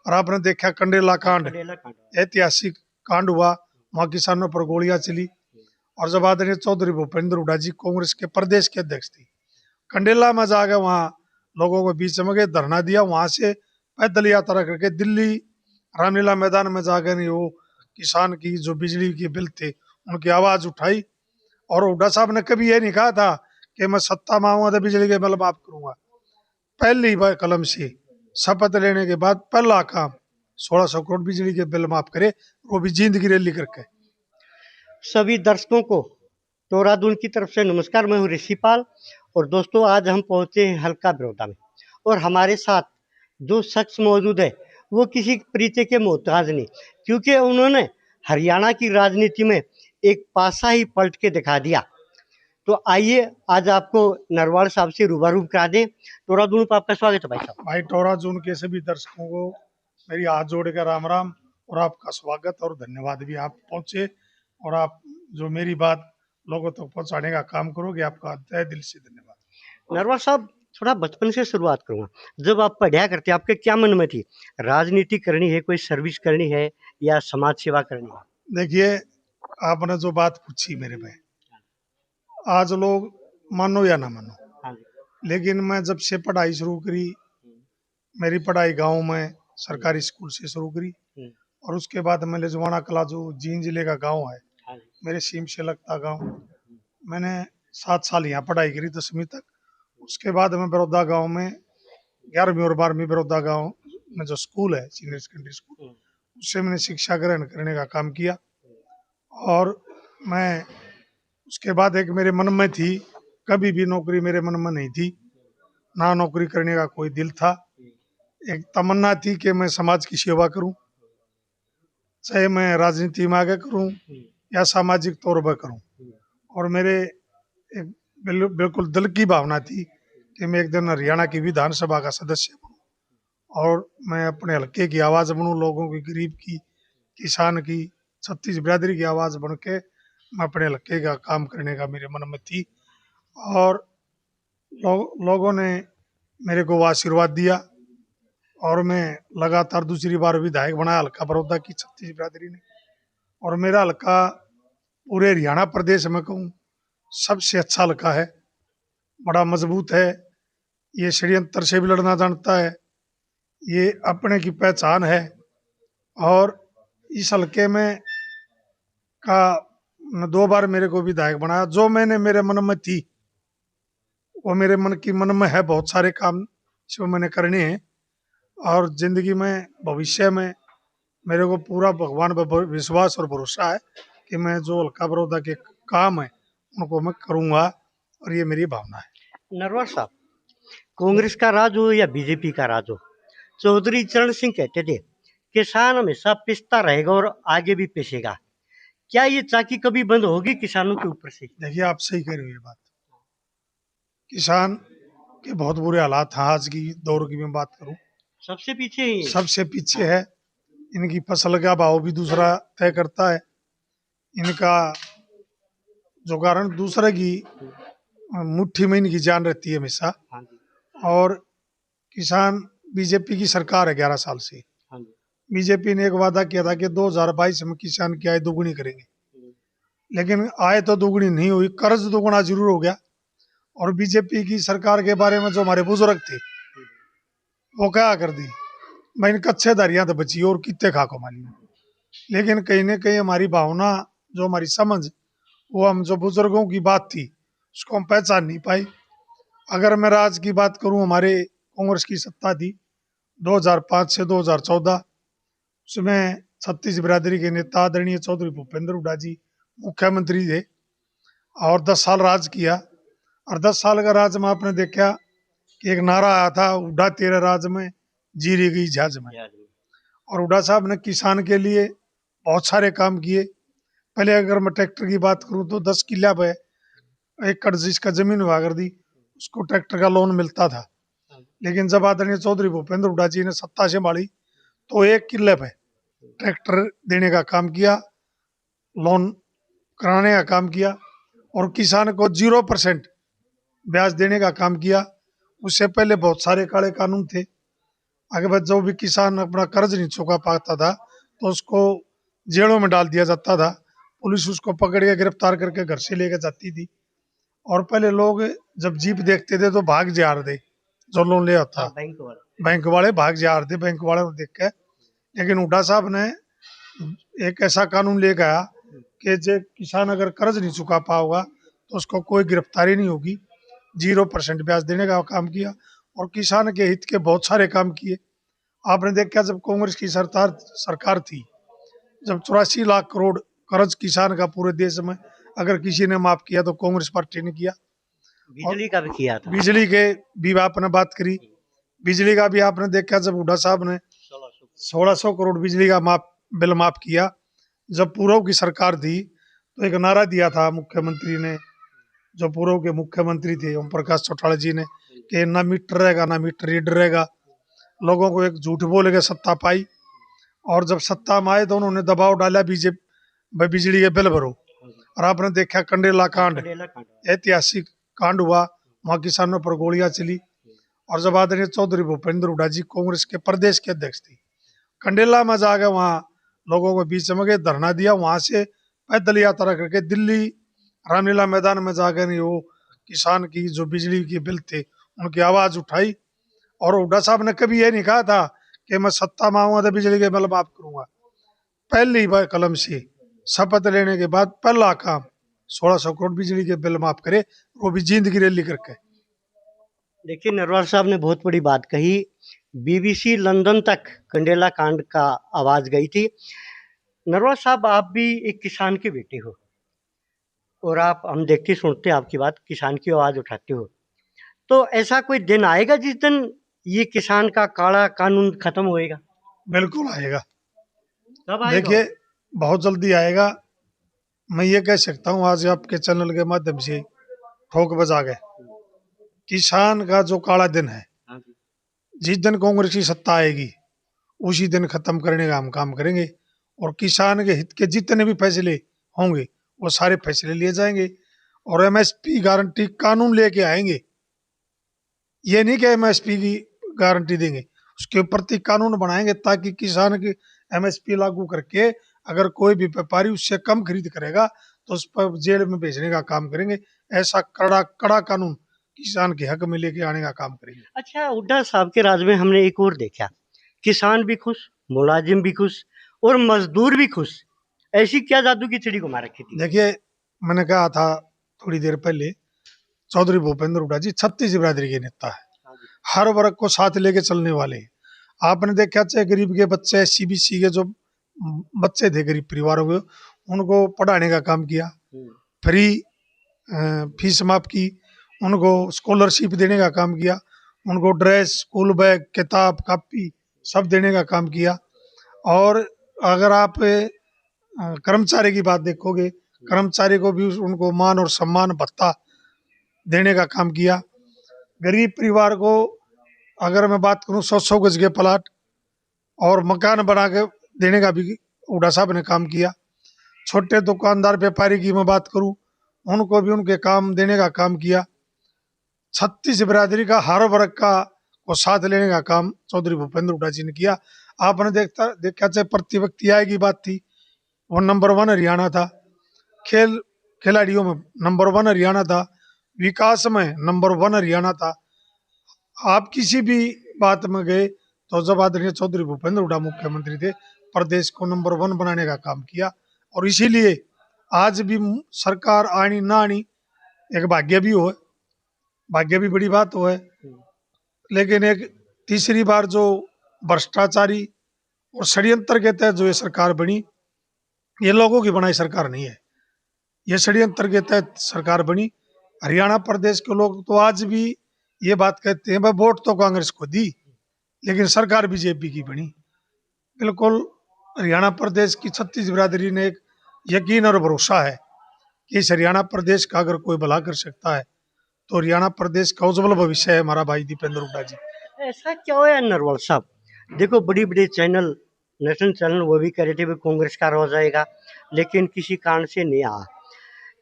और आपने देखा कंडेला कांड, कंडेला कांड। ऐतिहासिक कांड हुआ, वहाँ किसानों पर गोलियां चली। और जब आदरणीय चौधरी भूपेंद्र हुड्डा जी कांग्रेस के प्रदेश के अध्यक्ष थे, कंडेला में जाकर वहाँ लोगों को बीच में गए, धरना दिया, वहां से पैदल यात्रा करके दिल्ली रामलीला मैदान में जाकर वो किसान की जो बिजली के बिल थे उनकी आवाज उठाई। और हुड्डा साहब ने कभी ये नहीं कहा था कि मैं सत्ता में आऊंगा तो बिजली के बिल माफ करूंगा। पहली बार कलम से शपथ लेने के बाद पहला काम 1600 करोड़ बिजली के बिल माफ करे, वो भी जिंदगी रैली करके। सभी दर्शकों को टोरादून की तरफ से नमस्कार। मैं हूँ ऋषिपाल और दोस्तों आज हम पहुंचे हैं हल्का बड़ौदा में और हमारे साथ जो शख्स मौजूद है वो किसी परिचय के मोहताज नहीं, क्योंकि उन्होंने हरियाणा की राजनीति में एक पासा ही पलट के दिखा दिया। तो आइए आज आपको नरवाल साहब से रूबरू करा दें। टोरादून पर आपका स्वागत है भाई साहब। भाई टोरादून के सभी दर्शकों को मेरी हाथ जोड़ कर राम राम और आपका स्वागत और धन्यवाद भी। आप पहुंचे और आप जो मेरी बात लोगों तक पहुंचाने का काम करोगे, आपका तहे दिल से धन्यवाद। नरवाल साहब थोड़ा बचपन से शुरुआत करूंगा, जब आप पढ़ाया करते आपके क्या मन में थी? राजनीति करनी है, कोई सर्विस करनी है या समाज सेवा करनी है? देखिए, आपने जो बात पूछी मेरे में, आज लोग मानो या ना मानो, हाँ जी। लेकिन मैं जब से पढ़ाई शुरू करी, मेरी पढ़ाई गांव में सरकारी स्कूल से शुरू करी और उसके बाद मैं लिजवाना कला जो जींद जिले का गांव है, हाँ जी। मेरे सीम से लगता गांव, मैंने 7 साल यहाँ पढ़ाई करी 10वीं तक। उसके बाद मैं बड़ौदा गांव में 11वीं और 12वीं बड़ौदा गांव में जो स्कूल है सीनियर सेकेंडरी स्कूल, उससे मैंने शिक्षा ग्रहण करने का काम किया। और मैं उसके बाद एक मेरे मन में थी, कभी भी नौकरी मेरे मन में नहीं थी, ना नौकरी करने का कोई दिल था। एक तमन्ना थी कि मैं समाज की सेवा करूं, चाहे मैं राजनीति में आगे करूं या सामाजिक तौर पर करूं। और मेरे एक बिल्कुल दिल की भावना थी कि मैं एक दिन हरियाणा की विधानसभा का सदस्य बनूं और मैं अपने हल्के की आवाज बनूं, लोगों की, गरीब की, किसान की, छत्तीस बिरादरी की आवाज बन के मैं अपने हल्के का काम करने का मेरे मन में थी। और लोगों ने मेरे को वो आशीर्वाद दिया और मैं लगातार दूसरी बार विधायक बनाया हल्का बड़ौदा की छत्तीस बिरादरी ने। और मेरा हल्का पूरे हरियाणा प्रदेश में कहूँ सबसे अच्छा हल्का है, बड़ा मजबूत है, ये षड्यंत्र से भी लड़ना जानता है, ये अपने की पहचान है। और इस हल्के में का 2 बार मेरे को विधायक बनाया। जो मैंने मेरे मन में थी वो मेरे मन में है, बहुत सारे काम जो मैंने करने हैं और जिंदगी में भविष्य में मेरे को पूरा भगवान पर विश्वास और भरोसा है कि मैं जो हल्का बड़ौदा के काम है उनको मैं करूंगा और ये मेरी भावना है। नरवाल साहब, कांग्रेस का राज हो या बीजेपी का राज हो, चौधरी चरण सिंह कहते थे किसान हमेशा पिसता रहेगा और आगे भी पिसेगा। क्या ये चाकी कभी बंद होगी किसानों के ऊपर से? देखिए, आप सही कह रहे हो ये बात। किसान के बहुत बुरे हालात हैं आज की दौर की मैं बात करूं, सबसे पीछे ही सबसे पीछे है। इनकी फसल का भाव भी दूसरा तय करता है, इनका जो कारण दूसरे की मुट्ठी में इनकी जान रहती है हमेशा। हाँ जी। और किसान, बीजेपी की सरकार है 11 साल से, हाँ जी। बीजेपी ने एक वादा किया था कि 2022 में किसान की आय दोगुनी करेंगे, लेकिन आय तो दोगुनी नहीं हुई, कर्ज दोगुना जरूर हो गया। और बीजेपी की सरकार के बारे में जो हमारे बुजुर्ग थे वो क्या कर दी, मैं इन कच्चेदारियां तो बची और कितने खाको माली। लेकिन कहीं ना कहीं हमारी भावना, जो हमारी समझ, वो हम जो बुजुर्गों की बात थी उसको हम पहचान नहीं पाई। अगर मैं आज की बात करूं, हमारे कांग्रेस की सत्ता थी 2005 से 2014, उसमें छत्तीस बिरादरी के नेता आदरणीय चौधरी भूपेंद्र हुड्डा जी मुख्यमंत्री थे और 10 साल राज किया। और 10 साल का राज में आपने देखा कि एक नारा आया था, हुड्डा तेरे राज में जी रही गई जहाज में। और हुड्डा साहब ने किसान के लिए बहुत सारे काम किए। पहले अगर मैं ट्रैक्टर की बात करूं तो 10 किला पे एकड़ जिसका जमीन हुआ कर दी उसको ट्रैक्टर का लोन मिलता था। लेकिन जब आदरणीय चौधरी भूपेंद्र हुड्डा जी ने सत्ता संभाली तो 1 किले पे ट्रैक्टर देने का काम किया, लोन कराने का काम किया और किसान को 0% ब्याज देने का काम किया। उससे पहले बहुत सारे काले कानून थे। आगे बाद जो भी किसान अपना कर्ज नहीं चुका पाता था तो उसको जेलों में डाल दिया जाता था। पुलिस उसको पकड़ के गिरफ्तार करके घर से लेके जाती थी। और पहले लोग जब जीप देखते थे तो भाग जा रहे थे, जो लोन लिया था बैंक वाला। बैंक वाले भाग जा रहे थे बैंक वाले को देख के। लेकिन हुड्डा साहब ने एक ऐसा कानून लेके आया कि जो किसान अगर कर्ज नहीं चुका पाओगा तो उसको कोई गिरफ्तारी नहीं होगी, 0% ब्याज देने का काम किया और किसान के हित के बहुत सारे काम किए। आपने देखा जब कांग्रेस की सरकार थी, जब 84 लाख करोड़ कर्ज किसान का पूरे देश में अगर किसी ने माफ किया तो कांग्रेस पार्टी ने किया। और बिजली का भी किया था। बिजली के भी आपने बात करी, बिजली का भी आपने देखा जब हुड्डा साहब ने 1600 करोड़ बिजली का बिल माफ किया। जब पूर्व की सरकार थी तो एक नारा दिया था मुख्यमंत्री ने, जो पूर्व के मुख्यमंत्री थे ओम प्रकाश चौटाला जी ने, कि ना मीटर रहेगा ना मीटर रीड रहेगा। लोगों को एक झूठ बोल के सत्ता पाई और जब सत्ता में आए तो उन्होंने दबाव डाला बीजेपी भाई बिजली के बिल भरो। और आपने देखा कंडेला कांड, ऐतिहासिक कांड हुआ, वहाँ किसानों पर गोलियां चली। और जब आदरणीय चौधरी भूपेंद्र हुड्डा जी कांग्रेस के प्रदेश के अध्यक्ष थे, कंडेला में जाकर वहाँ लोगों को बीच में गए, धरना दिया, वहां से पैदल यात्रा करके दिल्ली रामलीला मैदान में जाकर वो किसान की जो बिजली के बिल थे उनकी आवाज उठाई। और हुड्डा साहब ने कभी ये नहीं कहा था कि मैं सत्ता में आऊंगा तो बिजली के बिल माफ करूंगा। पहली बार कलम से शपथ लेने के बाद पहला काम 1600 करोड़ बिजली के बिल माफ करे, वो भी जिंदगी रैली करके। देखिए नरवाल साहब ने बहुत बड़ी बात कही। बीबीसी लंदन तक कंडेला कांड का आवाज गई थी। नरवाल साहब, आप भी एक किसान के बेटे हो और आप, हम देखते सुनते हैं आपकी बात, किसान की आवाज उठाते हो। तो ऐसा कोई दिन आएगा जिस दिन ये किसान का काला कानून खत्म होएगा? बिल्कुल आएगा। कब आएगा? देखिए बहुत जल्दी आएगा। मैं ये कह सकता हूँ आज आपके चैनल के माध्यम से ठोक बजा गए, किसान का जो काला दिन है जिस दिन कांग्रेस की सत्ता आएगी उसी दिन खत्म करने का हम काम करेंगे। और किसान के हित के जितने भी फैसले होंगे वो सारे फैसले लिए जाएंगे। और एमएसपी गारंटी कानून लेके आएंगे। ये नहीं कि एमएसपी की गारंटी देंगे, उसके प्रति कानून बनाएंगे ताकि किसान की एमएसपी लागू करके अगर कोई भी व्यापारी उससे कम खरीद करेगा तो उस पर जेल में भेजने का काम करेंगे। ऐसा कड़ा कड़ा कानून किसान के हक में लेके आने का काम करेंगे। अच्छा, हुड्डा साहब के राज में हमने एक और देखा, किसान भी खुश, मुलाजिम भी खुश और मजदूर भी खुश। ऐसी क्या जादू की चिड़ी घुमा रखी थी? देखिए मैंने कहा था थोड़ी देर पहले, चौधरी भूपेंद्र हुड्डा जी छत्तीस बिरादरी के नेता है, हर वर्ग को साथ लेके चलने वाले हैं। आपने देखा चाहे गरीब के बच्चे, सीबीसी के जो बच्चे थे गरीब परिवारों के, उनको पढ़ाने का काम किया, फ्री फीस माफ की, उनको स्कॉलरशिप देने का काम किया, उनको ड्रेस, स्कूल बैग, किताब, कॉपी सब देने का काम किया। और अगर आप कर्मचारी की बात देखोगे, कर्मचारी को भी उनको मान और सम्मान भत्ता देने का काम किया। गरीब परिवार को अगर मैं बात करूं 100 गज के प्लाट और मकान बना के देने का भी हुड्डा साहब ने काम किया। छोटे दुकानदार व्यापारी की मैं बात करूं, उनको भी उनके काम देने का काम किया। छत्तीस बिरादरी का हर वर्ग का को साथ लेने का काम चौधरी भूपेंद्र हुड्डा जी ने किया। आपने देखा चाहे प्रति व्यक्ति आय की बात थी, वो नंबर 1 हरियाणा था, खिलाड़ियों में नंबर 1 हरियाणा था, विकास में नंबर 1 हरियाणा था। आप किसी भी बात में गए तो जब आदरणीय चौधरी भूपेंद्र हुड्डा मुख्यमंत्री थे, प्रदेश को नंबर 1 बनाने का काम किया। और इसीलिए आज भी सरकार आनी ना आनी एक भाग्य भी हो, भाग्य भी बड़ी बात हो है। लेकिन एक तीसरी बार जो भ्रष्टाचारी और षड्यंत्र के तहत जो ये सरकार बनी, ये लोगों की बनाई सरकार नहीं है, ये षड्यंत्र के तहत सरकार बनी। हरियाणा प्रदेश के लोग तो आज भी ये बात कहते हैं भाई वोट तो कांग्रेस को दी लेकिन सरकार बीजेपी की बनी। बिल्कुल हरियाणा प्रदेश की छत्तीस बिरादरी ने एक यकीन और भरोसा है कि इस हरियाणा प्रदेश का अगर कोई भला कर सकता है तो हरियाणा प्रदेश का उज्जवल भविष्य है हमारा भाई दीपेंद्र हुड्डा जी। ऐसा क्या हुआ नरवाल साहब? देखो बड़ी बड़ी चैनल, नेशनल चैनल, वो भी कह रहे थे कांग्रेस का हो जाएगा, लेकिन किसी कारण से नहीं आया।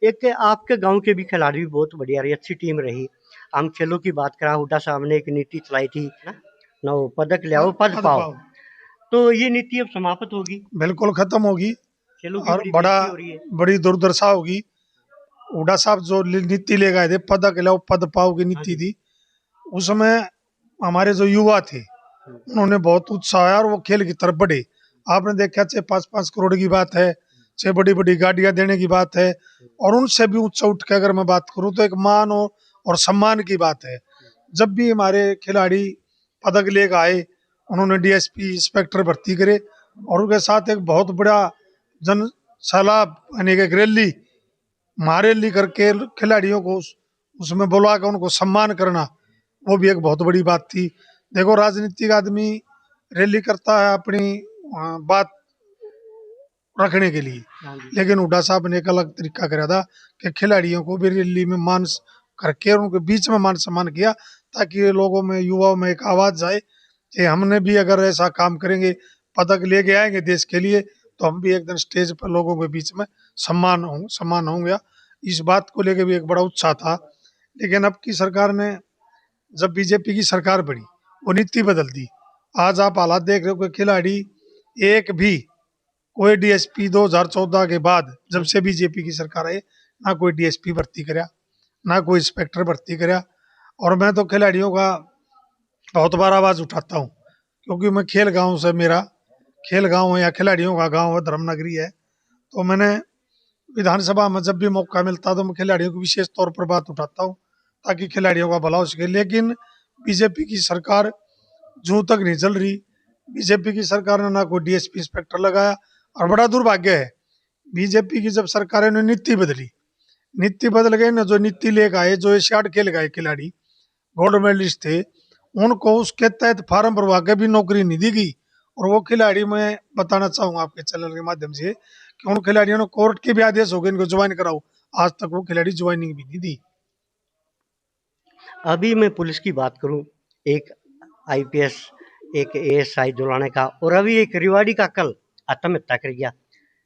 एक आपके गांव के भी खिलाड़ी भी बहुत बढ़िया रही, अच्छी टीम रही। हम खेलों की बात करा, हुड्डा साहब ने एक नीति चलाई थी ना, ना वो पदक ले आओ पद पद पाओ। पाओ। तो ये नीति अब समाप्त होगी, बिल्कुल खत्म होगी खेलों की और बड़ी बड़ा बेइज्जती हो रही है। बड़ी दुर्दशा होगी। हुड्डा साहब जो नीति ले गए थे पदक लाओ पद पाओ की हाँ नीति जी। थी, उसमें हमारे जो युवा थे उन्होंने बहुत उत्साह आया और वो खेल की तरफ बढ़े। आपने देखा चाहे 5-5 करोड़ की बात है, चाहे बड़ी बड़ी गाड़ियां देने की बात है, और उनसे भी ऊंचा उठ के अगर मैं बात करूं तो एक मान और सम्मान की बात है। जब भी हमारे खिलाड़ी पदक लेकर आए उन्होंने डीएसपी इंस्पेक्टर भर्ती करे और उनके साथ एक बहुत बड़ा जन सैलाब यानी कि एक रैली महारैली करके खिलाड़ियों को उसमें बुला कर उनको सम्मान करना, वो भी एक बहुत बड़ी बात थी। देखो राजनीतिक आदमी रैली करता है अपनी बात रखने के लिए, हाँ जी। लेकिन हुड्डा साहब ने एक अलग तरीका करा था कि खिलाड़ियों को भी रैली में मान करके और उनके बीच में मान सम्मान किया, ताकि लोगों में युवाओं में एक आवाज जाए कि हमने भी अगर ऐसा काम करेंगे पदक लेके आएंगे देश के लिए तो हम भी एक दिन स्टेज पर लोगों के बीच में सम्मान होंगे। इस बात को लेके भी एक बड़ा उत्साह था। लेकिन अब की सरकार ने, जब बीजेपी की सरकार बनी, वो नीति बदल दी। आज आप हालात देख रहे हो कि खिलाड़ी एक भी, कोई डीएसपी 2014 के बाद जब से बीजेपी की सरकार आई ना कोई डीएसपी भर्ती कराया ना कोई इंस्पेक्टर भर्ती कराया। और मैं तो खिलाड़ियों का बहुत बार आवाज उठाता हूँ, क्योंकि मैं खेल गांव से, मेरा खेल गांव है या खिलाड़ियों का गांव है, धर्मनगरी है। तो मैंने विधानसभा में जब भी मौका मिलता तो मैं खिलाड़ियों की विशेष तौर पर बात उठाता हूँ ताकि खिलाड़ियों का भला हो सके। लेकिन बीजेपी की सरकार जूं तक नहीं चल रही, बीजेपी की सरकार ने ना कोई डीएसपी इंस्पेक्टर लगाया। और बड़ा दुर्भाग्य है, बीजेपी की जब सरकार ने नीति बदली, नीति बदल गई ना, जो नीति लेकर आए, जो एशियाड खेल गए खिलाड़ी गोल्ड मेडलिस्ट थे, उनको उसके तहत फार्म भरवा के भी नौकरी नहीं दी गई। और वो खिलाड़ी, मैं बताना चाहूंगा आपके चैनल के माध्यम से कि उन खिलाड़ियों ने कोर्ट के भी आदेश हो गए इनको ज्वाइन कराओ, आज तक वो खिलाड़ी ज्वाइनिंग भी नहीं दी। अभी मैं पुलिस की बात करूं, एक आईपीएस, एक एएसआई दुलाने का, और अभी एक रिवाड़ी का कल आत्महत्या कर गया।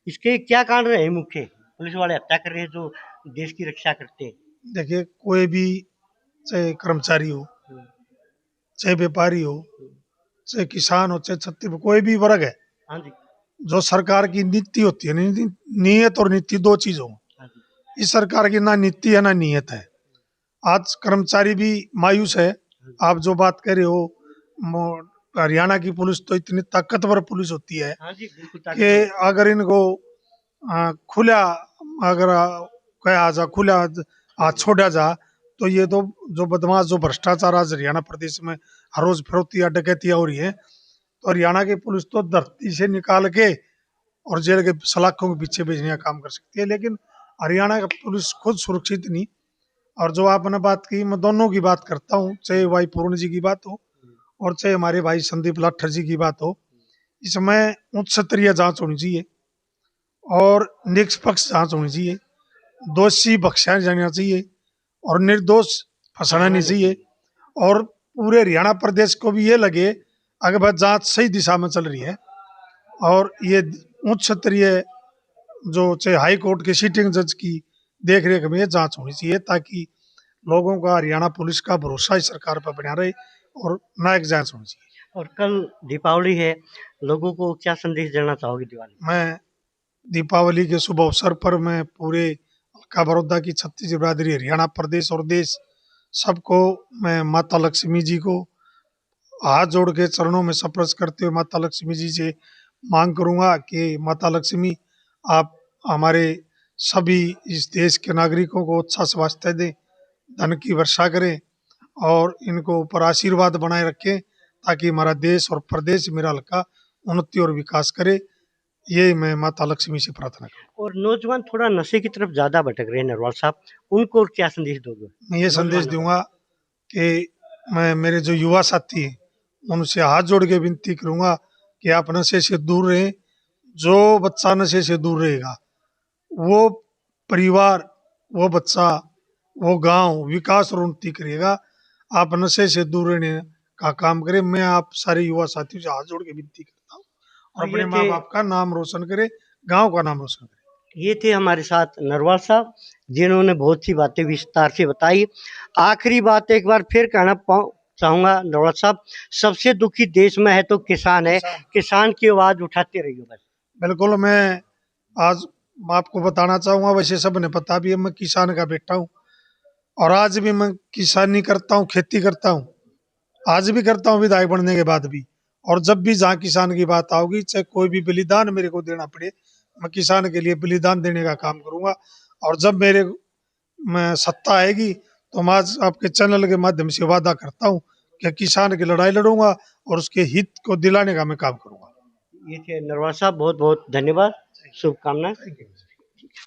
इसके क्या कारण रहे मुख्य? पुलिस वाले हत्या कर रहे हैं जो देश की रक्षा करते हैं। देखिए, कोई भी, चाहे कर्मचारी हो, चाहे व्यापारी हो, चाहे किसान हो, चाहे छत्तीस, कोई भी वर्ग है, हाँ जी। जो सरकार की नीति होती है, नीयत और नीति दो चीज हो। हाँ जी। इस सरकार की ना नीति है ना नीयत है। आज कर्मचारी भी मायूस है। आप जो बात कर रहे हो, हरियाणा की पुलिस तो इतनी ताकतवर पुलिस होती है हाँ जी, बिल्कुल कि ताकतवर। अगर इनको खुला, अगर कहा जा खुला छोड़ा जा, तो ये तो जो बदमाश, जो भ्रष्टाचार आज हरियाणा प्रदेश में हर रोज फिरौतियां डकैतियां हो रही है, तो हरियाणा की पुलिस तो धरती से निकाल के और जेल के सलाखों के पीछे भेजने का काम कर सकती है। लेकिन हरियाणा का पुलिस खुद सुरक्षित नहीं। और जो आपने बात की, मैं दोनों की बात करता हूँ, चाहे भाई पूर्ण जी की बात हो और चाहे हमारे भाई संदीप लाठर जी की बात हो। इसमें उच्च स्तरीय जांच होनी चाहिए और निष्पक्ष जांच होनी चाहिए। दोषी बख्शा जाना चाहिए और निर्दोष फंसाना नहीं चाहिए। और पूरे हरियाणा प्रदेश को भी ये लगे अगर बात जांच सही दिशा में चल रही है, और ये उच्च स्तरीय जो चाहे हाई कोर्ट के सिटिंग जज की देख रेख में जांच होनी चाहिए, ताकि लोगों का हरियाणा पुलिस का भरोसा इस सरकार पर बना रहे और न्यायिक जांच होनी चाहिए। और कल दीपावली है, लोगों को क्या संदेश देना चाहोगे दिवाली में? मैं दीपावली के शुभ अवसर पर मैं पूरे हल्का बड़ौदा की छत्तीस बिरादरी, हरियाणा प्रदेश और देश सबको, मैं माता लक्ष्मी जी को हाथ जोड़ के चरणों में स्पर्श करते हुए माता लक्ष्मी जी से मांग करूंगा कि माता लक्ष्मी, आप हमारे सभी इस देश के नागरिकों को अच्छा स्वास्थ्य दें, धन की वर्षा करें और इनको ऊपर आशीर्वाद बनाए रखें, ताकि हमारा देश और प्रदेश, मेरा हल्का उन्नति और विकास करे। ये मैं माता लक्ष्मी से प्रार्थना करूँ। और नौजवान थोड़ा नशे की तरफ ज्यादा भटक रहे हैं नरवाल साहब, उनको और क्या संदेश दोगे? मैं ये संदेश नौजवानों को। दूंगा कि मैं, मेरे जो युवा साथी हैं, उनसे हाथ जोड़ के विनती करूंगा कि आप नशे से दूर रहें। जो बच्चा नशे से दूर रहेगा, वो परिवार, वो बच्चा, वो गांव विकास और उन्नति करेगा। आप नशे से दूर रहने का काम करें। मैं आप सारे युवा साथियों से हाथ जोड़ के विनती करता हूँ, तो और अपने माँ बाप का नाम रोशन करे, गांव का नाम रोशन करे। ये थे हमारे साथ नरवाल साहब, जिन्होंने बहुत सी बातें विस्तार से बताई। आखिरी बात एक बार फिर कहना चाहूंगा नवाज साहब, सबसे दुखी देश में है तो किसान है, किसान। किसान की आवाज उठाते रहिए बस। बिल्कुल, मैं आज आपको बताना चाहूंगा, वैसे सबने पता भी है मैं किसान का बेटा हूँ और आज भी मैं किसानी करता हूँ, खेती करता हूँ, आज भी करता हूँ विधायक बनने के बाद भी। और जब भी जहाँ किसान की बात आओगी, चाहे कोई भी बलिदान मेरे को देना पड़े, मैं किसान के लिए बलिदान देने का काम करूंगा। और जब मेरे में सत्ता आएगी तो मैं आज आपके चैनल के माध्यम से वादा करता हूँ कि किसान की लड़ाई लड़ूंगा और उसके हित को दिलाने का मैं काम करूंगा। ये थे नरवाल साहब, बहुत बहुत धन्यवाद, शुभकामनाएं। Thank you.